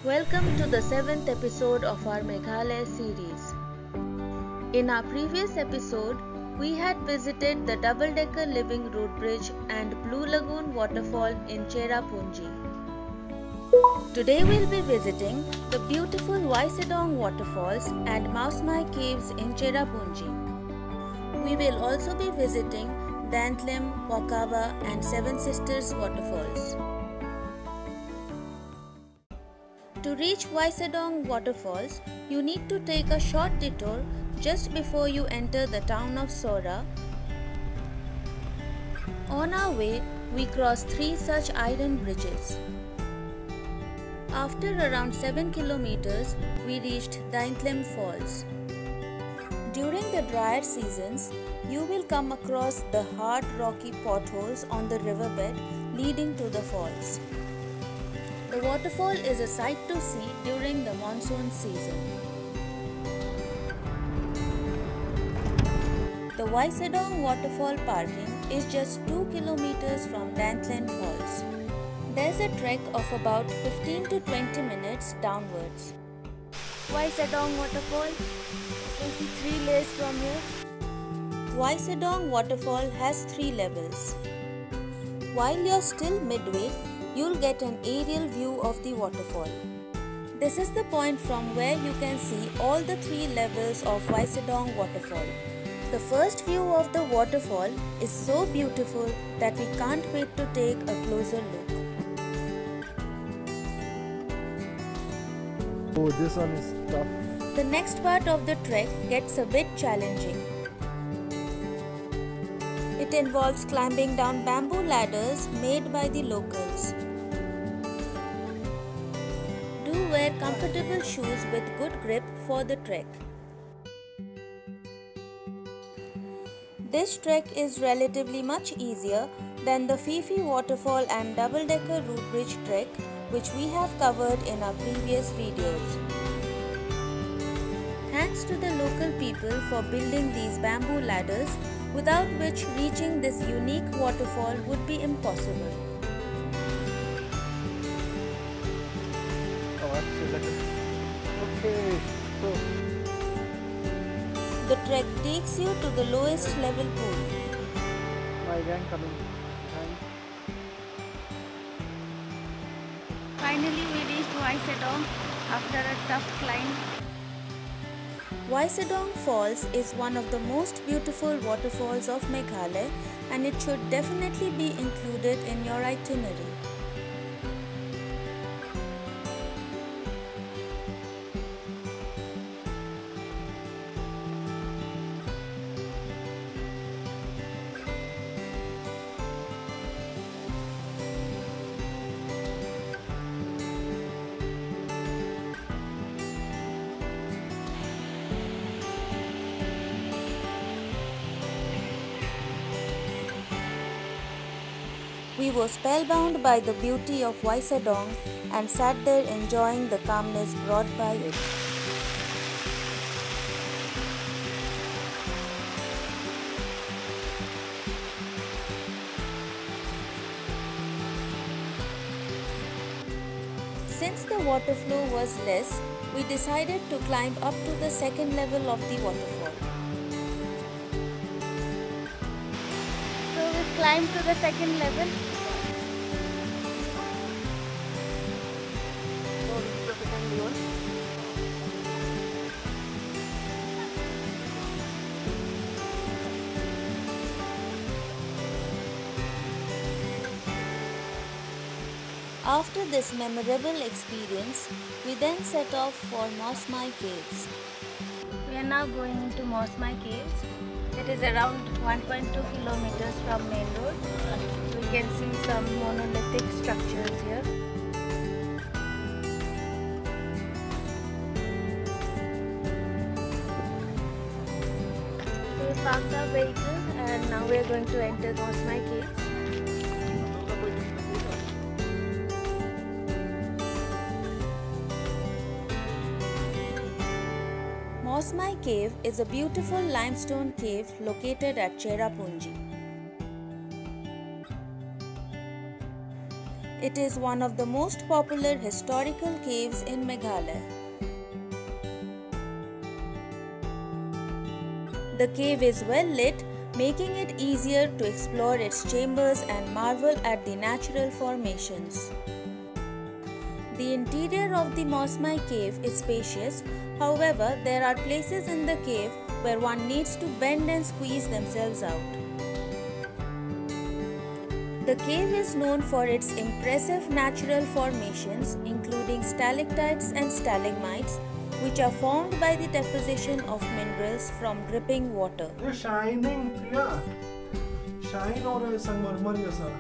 Welcome to the 7th episode of our Meghalaya series. In our previous episode, we had visited the double-decker living root bridge and Blue Lagoon waterfall in Cherrapunji. Today we'll be visiting the beautiful Wei Sawdong Waterfalls and Mawsmai Caves in Cherrapunji. We will also be visiting Dantlim, Wakaba and Seven Sisters waterfalls. To reach Wei Sawdong Waterfalls, you need to take a short detour just before you enter the town of Sohra. On our way, we crossed 3 such iron bridges. After around 7 kilometers, we reached Dantlim Falls. During the drier seasons, you will come across the hard rocky potholes on the riverbed leading to the falls. The waterfall is a sight to see during the monsoon season. The Wei Sawdong Waterfall parking is just 2 kilometers from Dantlim Falls. There's a trek of about 15 to 20 minutes downwards. Wei Sawdong Waterfall. You can see 3 layers from here. Wei Sawdong Waterfall has 3 levels. While you're still midway, you'll get an aerial view of the waterfall. This is the point from where you can see all the 3 levels of Wei Sawdong Waterfall. The first view of the waterfall is so beautiful that we can't wait to take a closer look. Oh, this one is tough. The next part of the trek gets a bit challenging. It involves climbing down bamboo ladders made by the locals. Do wear comfortable shoes with good grip for the trek. This trek is relatively much easier than the Fifi waterfall and double-decker root bridge trek, which we have covered in our previous videos. Thanks to the local people for building these bamboo ladders, without which reaching this unique waterfall would be impossible. Okay, so The trek takes you to the lowest level pool. my gang coming. Finally, we reached Wei Sawdong after a tough climb. Wei Sawdong Falls is one of the most beautiful waterfalls of Meghalaya, and it should definitely be included in your itinerary. We were spellbound by the beauty of Wei Sawdong and sat there enjoying the calmness brought by it. Since the water flow was less, we decided to climb up to the second level of the waterfall. So we climbed to the second level. So this is the second level. After this memorable experience, we then set off for Mawsmai Caves. We are now going into Mawsmai Caves. It is around 1.2 kilometers from main road. We can see some monolithic structures here. So we parked our vehicle and now we are going to enter Mawsmai Caves. Mawsmai Cave is a beautiful limestone cave located at Cherrapunji. It is one of the most popular historical caves in Meghalaya. The cave is well lit, making it easier to explore its chambers and marvel at the natural formations. The interior of the Mawsmai Cave is spacious, however, there are places in the cave where one needs to bend and squeeze themselves out. The cave is known for its impressive natural formations, including stalactites and stalagmites, which are formed by the deposition of minerals from dripping water. You're shining, Priya. Shine or sangmarmar jasa.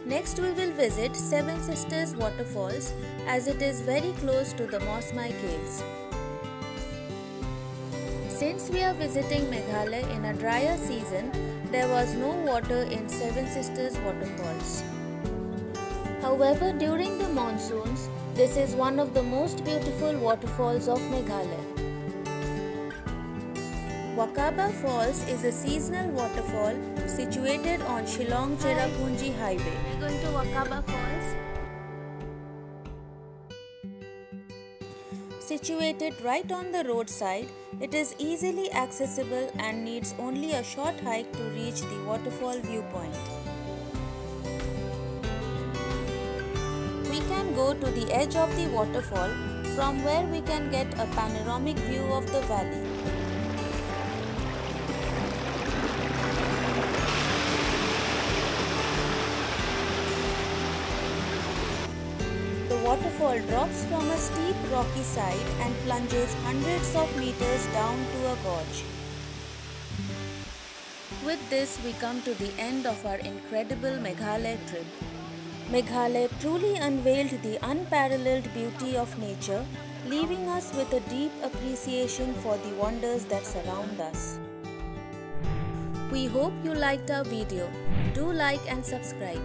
Next we will visit Seven Sisters Waterfalls as it is very close to the Mawsmai Caves. Since we are visiting Meghalaya in a drier season, there was no water in Seven Sisters Waterfalls. However, during the monsoons, this is one of the most beautiful waterfalls of Meghalaya. Wakaba Falls is a seasonal waterfall situated on Shillong-Cherrapunji highway. We're going to Wakaba Falls. Situated right on the roadside, it is easily accessible and needs only a short hike to reach the waterfall viewpoint. We can go to the edge of the waterfall from where we can get a panoramic view of the valley. The waterfall drops from a steep rocky side and plunges hundreds of meters down to a gorge. With this, we come to the end of our incredible Meghalaya trip. Meghalaya truly unveiled the unparalleled beauty of nature, leaving us with a deep appreciation for the wonders that surround us. We hope you liked our video. Do like and subscribe.